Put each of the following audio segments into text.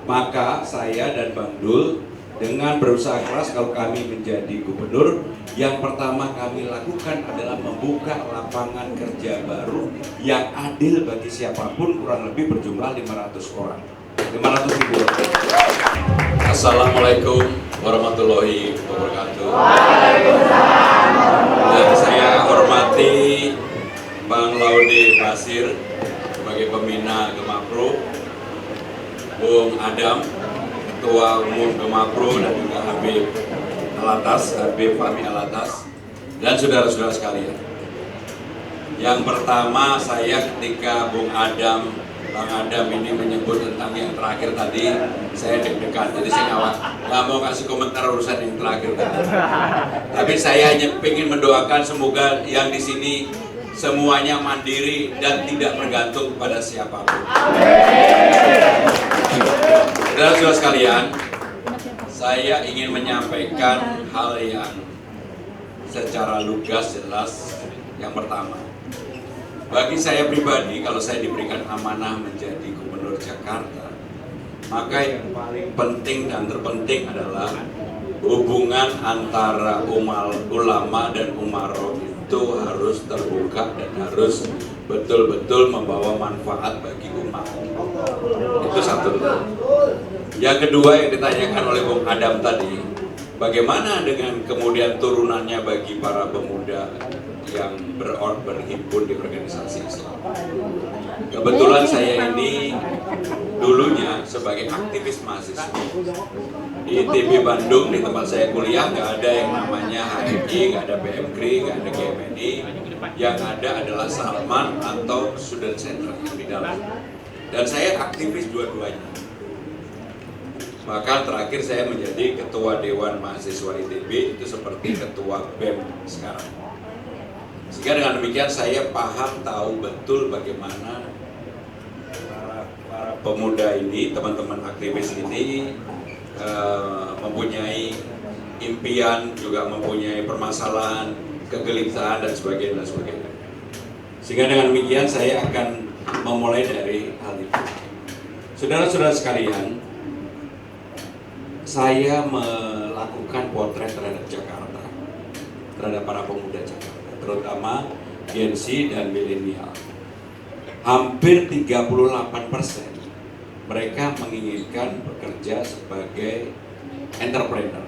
Maka saya dan Bang Dul dengan berusaha keras kalau kami menjadi gubernur, yang pertama kami lakukan adalah membuka lapangan kerja baru yang adil bagi siapapun, kurang lebih berjumlah 500 orang. 500 ribu. Assalamualaikum warahmatullahi wabarakatuh. Waalaikumsalam. Dan saya hormati Bang Laude Basir sebagai pembina Gemapro, Bung Adam, Ketua Umum Gemapro, dan juga Habib Alatas, Habib Fahmi Alatas, dan saudara-saudara sekalian. Yang pertama, saya ketika Bung Adam, Bang Adam ini menyebut tentang yang terakhir tadi, saya deg-degan, jadi saya nggak mau kasih komentar urusan yang terakhir tadi. Tapi saya hanya ingin mendoakan semoga yang di sini semuanya mandiri dan tidak bergantung pada siapapun. Saudara-saudara sekalian, saya ingin menyampaikan hal yang secara lugas jelas. Yang pertama, bagi saya pribadi, kalau saya diberikan amanah menjadi gubernur Jakarta, maka yang paling penting dan terpenting adalah hubungan antara ulama dan umaro itu harus terbuka dan harus betul-betul membawa manfaat bagi umat. Itu satu. Yang kedua yang ditanyakan oleh Bung Adam tadi, bagaimana dengan kemudian turunannya bagi para pemuda yang berhimpun di organisasi Islam. Kebetulan saya ini dulunya sebagai aktivis mahasiswa di ITB Bandung, di tempat saya kuliah, nggak ada yang namanya HMI, nggak ada PMKRI, nggak ada GMNI. Yang ada adalah Salman atau Student Center yang di dalam. Dan saya aktivis dua-duanya. Maka terakhir saya menjadi ketua Dewan Mahasiswa ITB, itu seperti ketua BEM sekarang. Sehingga dengan demikian saya paham, tahu betul bagaimana para pemuda ini, teman-teman aktivis ini mempunyai impian, juga mempunyai permasalahan, kegelisahan dan sebagainya. Sehingga dengan demikian saya akan memulai dari hal itu. Saudara-saudara sekalian, saya melakukan potret terhadap Jakarta, terhadap para pemuda Jakarta, terutama Gen Z dan milenial. Hampir 38% mereka menginginkan bekerja sebagai entrepreneur,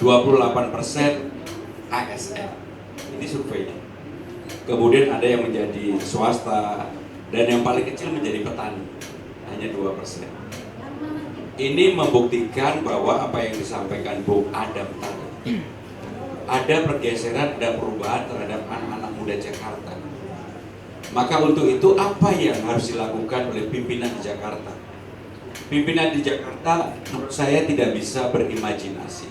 28% ASN. Ini surveinya. Kemudian ada yang menjadi swasta, dan yang paling kecil menjadi petani, hanya 2%. Ini membuktikan bahwa apa yang disampaikan Bung Adam tadi, ada pergeseran, ada perubahan terhadap anak-anak muda Jakarta. Maka untuk itu apa yang harus dilakukan oleh pimpinan di Jakarta? Pimpinan di Jakarta menurut saya tidak bisa berimajinasi.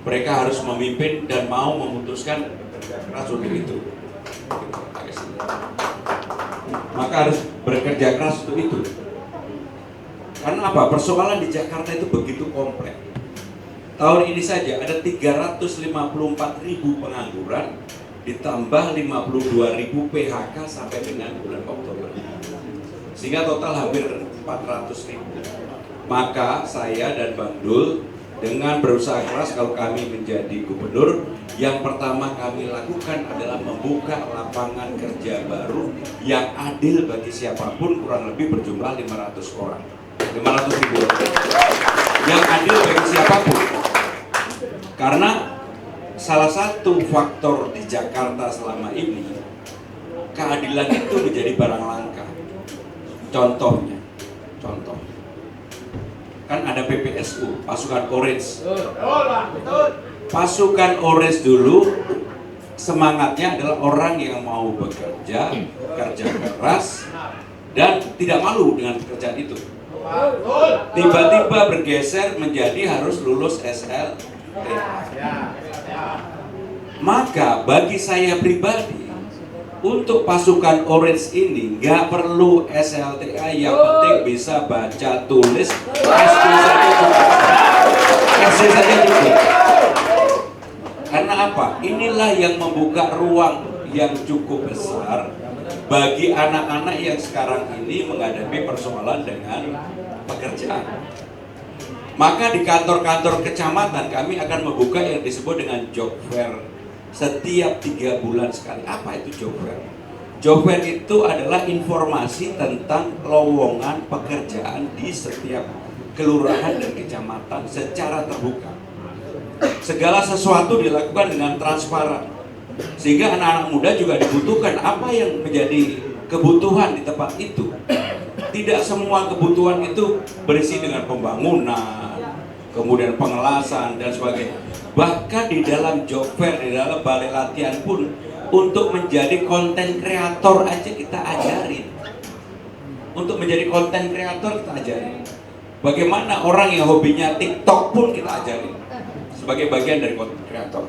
Mereka harus memimpin dan mau memutuskan bekerja keras untuk itu. Maka harus bekerja keras untuk itu. Karena apa? Persoalan di Jakarta itu begitu kompleks. Tahun ini saja ada 354.000 pengangguran, ditambah 52.000 PHK sampai dengan bulan Oktober. Sehingga total hampir 400.000. Maka saya dan Bang Dul dengan berusaha keras kalau kami menjadi gubernur, yang pertama kami lakukan adalah membuka lapangan kerja baru yang adil bagi siapapun, kurang lebih berjumlah 500 orang. 500 ribu. Yang adil bagi siapapun. Karena salah satu faktor di Jakarta selama ini, keadilan itu menjadi barang langka. Contoh, kan ada PPSU, pasukan Orange. Pasukan Orange dulu semangatnya adalah orang yang mau bekerja, kerja keras, dan tidak malu dengan pekerjaan itu. Tiba-tiba bergeser menjadi harus lulus SLTA. Maka bagi saya pribadi, untuk pasukan Orange ini nggak perlu SLTA, yang penting bisa baca tulis, SD saja cukup. Karena apa? Inilah yang membuka ruang yang cukup besar bagi anak-anak yang sekarang ini menghadapi persoalan dengan pekerjaan. Maka di kantor-kantor kecamatan kami akan membuka yang disebut dengan job fair setiap 3 bulan sekali. Apa itu job fair? Job fair itu adalah informasi tentang lowongan pekerjaan di setiap kelurahan dan kecamatan secara terbuka. Segala sesuatu dilakukan dengan transparan, sehingga anak-anak muda juga dibutuhkan apa yang menjadi kebutuhan di tempat itu. Tidak semua kebutuhan itu berisi dengan pembangunan, kemudian pengelasan dan sebagainya. Bahkan di dalam job fair, di dalam balai latihan pun, untuk menjadi konten kreator aja kita ajarin. Untuk menjadi konten kreator kita ajarin. Bagaimana orang yang hobinya TikTok pun kita ajarin sebagai bagian dari konten kreator.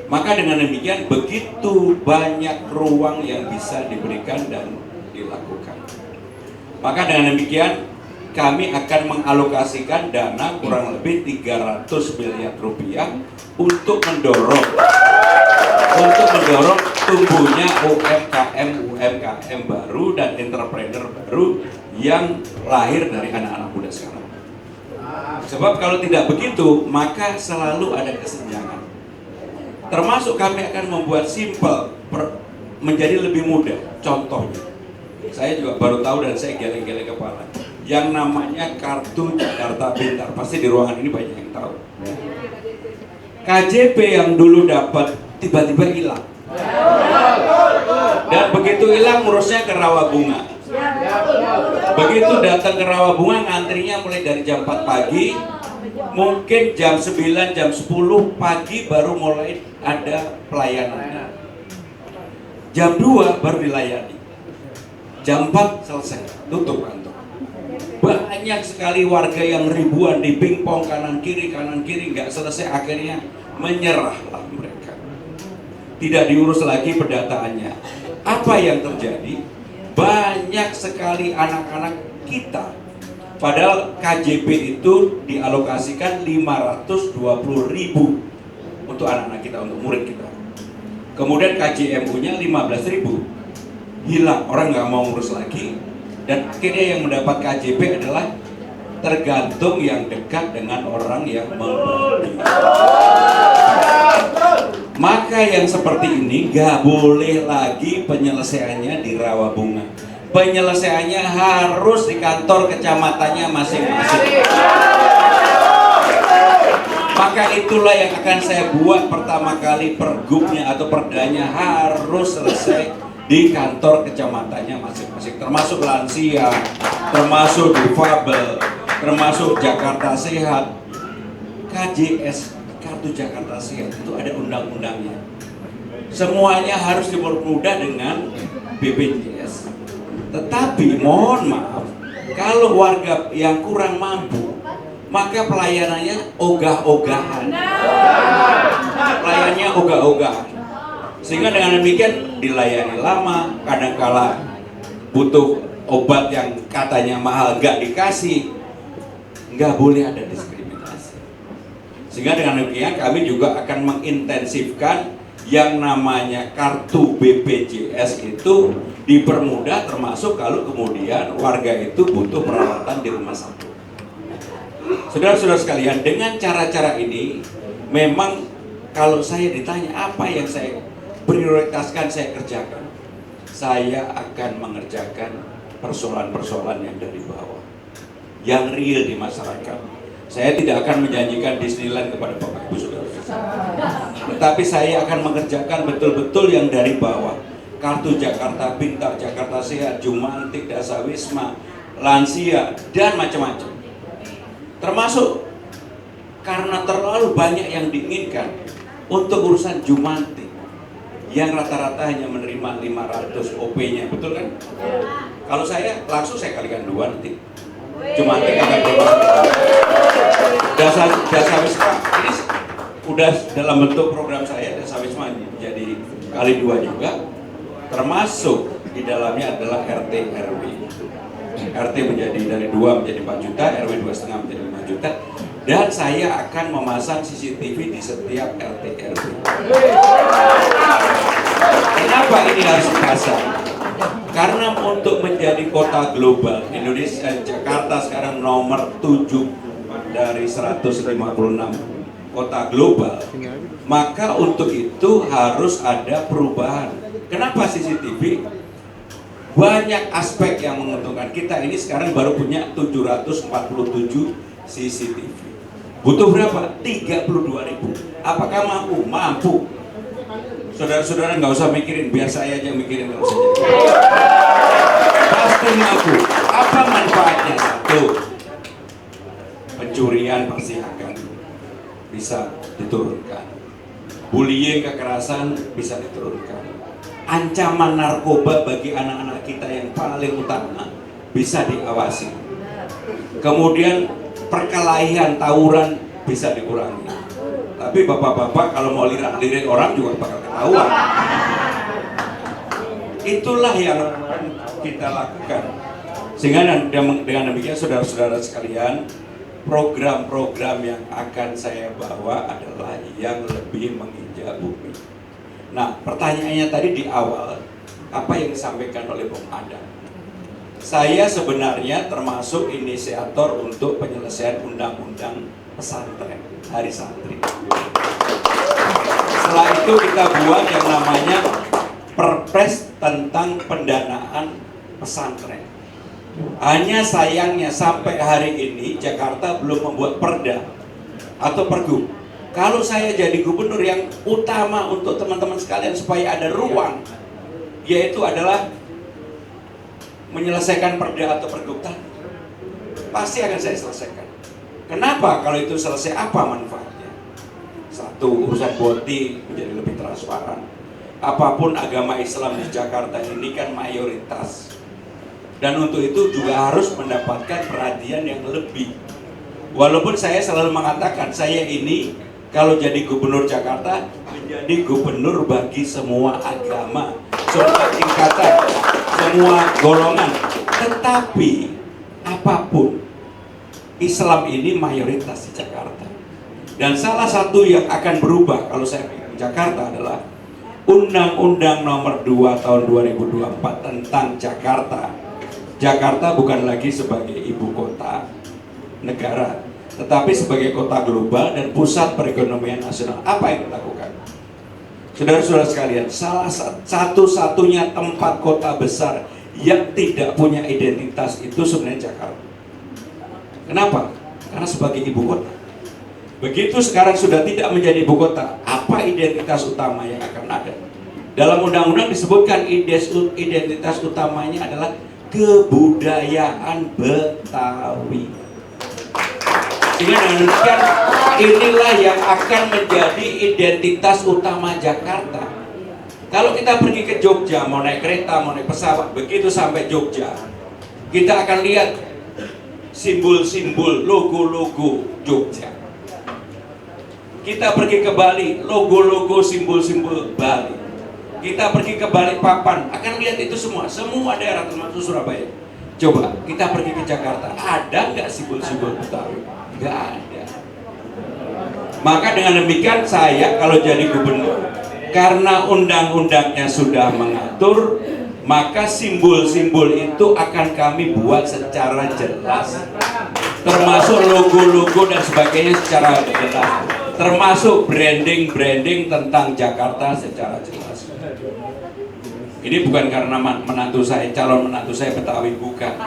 Maka dengan demikian begitu banyak ruang yang bisa diberikan dan dilakukan. Maka dengan demikian kami akan mengalokasikan dana kurang lebih 300 miliar rupiah untuk mendorong tumbuhnya UMKM baru dan entrepreneur baru yang lahir dari anak-anak muda sekarang. Sebab kalau tidak begitu, maka selalu ada kesenjangan. Termasuk kami akan membuat simple menjadi lebih mudah. Contohnya, saya juga baru tahu dan saya geleng-geleng kepala. Yang namanya kartu Jakarta Pintar, pasti di ruangan ini banyak yang tahu. KJP yang dulu dapat tiba-tiba hilang. Dan begitu hilang ngurusnya ke Rawabunga. Begitu datang ke Rawabunga ngantrinya mulai dari jam 4 pagi, mungkin jam 9, jam 10 pagi baru mulai ada pelayanannya. Jam 2 baru dilayani. Jam 4 selesai, tutup kantor. Banyak sekali warga yang ribuan di pingpong kanan kiri nggak selesai, akhirnya menyerahlah mereka. Tidak diurus lagi pendataannya. Apa yang terjadi? Banyak sekali anak-anak kita, padahal KJP itu dialokasikan 520.000 untuk anak-anak kita, untuk murid kita. Kemudian KJMU-nya 15.000. Hilang, orang nggak mau ngurus lagi, dan akhirnya yang mendapat KJP adalah tergantung yang dekat dengan orang yang memberi. Maka yang seperti ini nggak boleh lagi penyelesaiannya di Rawabunga. Penyelesaiannya harus di kantor kecamatannya masing-masing. Maka itulah yang akan saya buat pertama kali, pergubnya atau perdanya harus selesai di kantor kecamatannya masing-masing, termasuk lansia, termasuk difabel, termasuk Jakarta Sehat. KJS, Kartu Jakarta Sehat, itu ada undang-undangnya. Semuanya harus dipermudah dengan BPJS. Tetapi mohon maaf, kalau warga yang kurang mampu, maka pelayanannya ogah-ogahan. Pelayanannya ogah-ogahan. Sehingga dengan demikian dilayani lama, kadangkala butuh obat yang katanya mahal nggak dikasih. Nggak boleh ada diskriminasi. Sehingga dengan demikian kami juga akan mengintensifkan yang namanya kartu BPJS itu dipermudah, termasuk kalau kemudian warga itu butuh perawatan di rumah sakit. Saudara-saudara sekalian, dengan cara-cara ini memang kalau saya ditanya apa yang saya prioritaskan, saya kerjakan. Saya akan mengerjakan persoalan-persoalan yang dari bawah, yang real di masyarakat. Saya tidak akan menjanjikan Disneyland kepada Bapak Ibu Saudara, tetapi saya akan mengerjakan betul-betul yang dari bawah. Kartu Jakarta Pintar, Jakarta Sehat, Jumantik, Dasawisma, lansia, dan macam-macam. Termasuk karena terlalu banyak yang diinginkan untuk urusan Jumantik, yang rata-rata hanya menerima 500 OP-nya, betul kan? Kalau saya langsung saya kalikan 2 nanti. Jumantik akan berubah. Dasawisma ini udah dalam bentuk program saya, Dasawisma jadi kali 2 juga. Termasuk di dalamnya adalah RT RW. RT menjadi dari 2 menjadi 4 juta, RW 2,5 menjadi 5 juta. Dan saya akan memasang CCTV di setiap RT RW. Kenapa ini harus dipasang? Karena untuk menjadi kota global, Indonesia, Jakarta sekarang nomor 7 dari 156 kota global, maka untuk itu harus ada perubahan. Kenapa CCTV? Banyak aspek yang menguntungkan. Kita ini sekarang baru punya 747 CCTV. Butuh berapa? 32.000. Apakah mampu? Mampu. Saudara-saudara nggak usah mikirin, biar saya aja mikirin kalau saja. Pasti mampu. Apa manfaatnya? Satu, pencurian pasti akan bisa diturunkan. Bullying, kekerasan bisa diturunkan. Ancaman narkoba bagi anak-anak kita yang paling utama bisa diawasi. Kemudian perkelahian, tawuran bisa dikurangi. Tapi bapak-bapak kalau mau lirik orang juga bakal ketahuan. Itulah yang kita lakukan. Sehingga dengan demikian saudara-saudara sekalian, program-program yang akan saya bawa adalah yang lebih menginjak bumi. Nah, pertanyaannya tadi di awal, apa yang disampaikan oleh Bung Adam? Saya sebenarnya termasuk inisiator untuk penyelesaian undang-undang pesantren, hari santri. Setelah itu kita buat yang namanya Perpres tentang pendanaan pesantren. Hanya sayangnya sampai hari ini Jakarta belum membuat perda atau pergub. Kalau saya jadi gubernur, yang utama untuk teman-teman sekalian supaya ada ruang, yaitu adalah menyelesaikan perda atau pergub tadi. Pasti akan saya selesaikan. Kenapa? Kalau itu selesai, apa manfaatnya? Satu, urusan boti menjadi lebih transparan. Apapun agama Islam di Jakarta ini kan mayoritas. Dan untuk itu juga harus mendapatkan perhatian yang lebih. Walaupun saya selalu mengatakan, saya ini kalau jadi gubernur Jakarta, menjadi gubernur bagi semua agama, semua tingkatan, semua golongan. Tetapi apapun, Islam ini mayoritas di Jakarta. Dan salah satu yang akan berubah kalau saya di Jakarta adalah Undang-Undang Nomor 2 Tahun 2024 tentang Jakarta. Jakarta bukan lagi sebagai ibu kota negara, tetapi sebagai kota global dan pusat perekonomian nasional. Apa yang dilakukan? Saudara-saudara sekalian, salah satu-satunya tempat kota besar yang tidak punya identitas itu sebenarnya Jakarta. Kenapa? Karena sebagai ibu kota. Begitu sekarang sudah tidak menjadi ibu kota, apa identitas utama yang akan ada? Dalam undang-undang disebutkan identitas utamanya adalah kebudayaan Betawi. Sehingga dengan demikian, inilah yang akan menjadi identitas utama Jakarta. Kalau kita pergi ke Jogja, mau naik kereta, mau naik pesawat, begitu sampai Jogja, kita akan lihat simbol-simbol, logo-logo Jogja. Kita pergi ke Bali, logo-logo, simbol-simbol Bali. Kita pergi ke Balikpapan, akan lihat itu semua daerah termasuk Surabaya. Coba kita pergi ke Jakarta, ada nggak simbol-simbol Betawi? Nggak ada. Maka dengan demikian saya kalau jadi gubernur, karena undang-undangnya sudah mengatur, maka simbol-simbol itu akan kami buat secara jelas, termasuk logo-logo dan sebagainya secara jelas, termasuk branding tentang Jakarta secara jelas. Ini bukan karena calon menantu saya Betawi, bukan.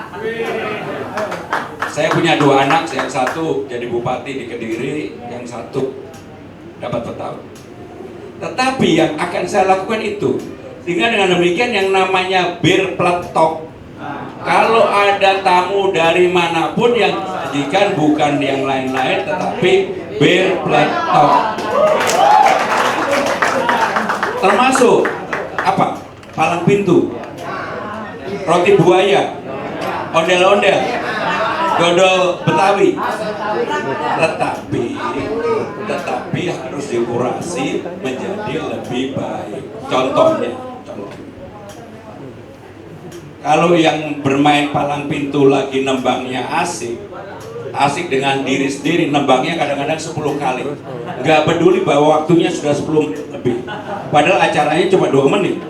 Saya punya 2 anak, yang satu jadi bupati di Kediri, yang satu dapat Betawi. Tetapi yang akan saya lakukan itu, sehingga dengan demikian yang namanya bir pletok, kalau ada tamu dari manapun yang disajikan bukan yang lain-lain, tetapi bir pletok. Termasuk apa? Palang pintu, roti buaya, ondel-ondel, dodol Betawi. Tetapi harus dikurasi menjadi lebih baik. Contohnya, kalau yang bermain palang pintu lagi nembangnya asik dengan diri sendiri, nembangnya kadang-kadang 10 kali. Nggak peduli bahwa waktunya sudah 10 menit lebih. Padahal acaranya cuma 2 menit.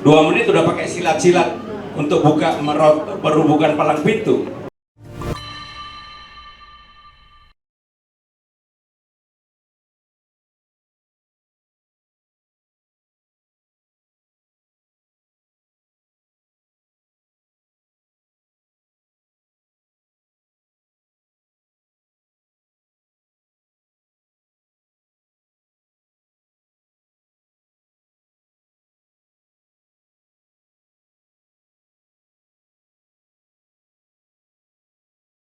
2 menit udah pakai silat-silat untuk buka merubuhkan palang pintu,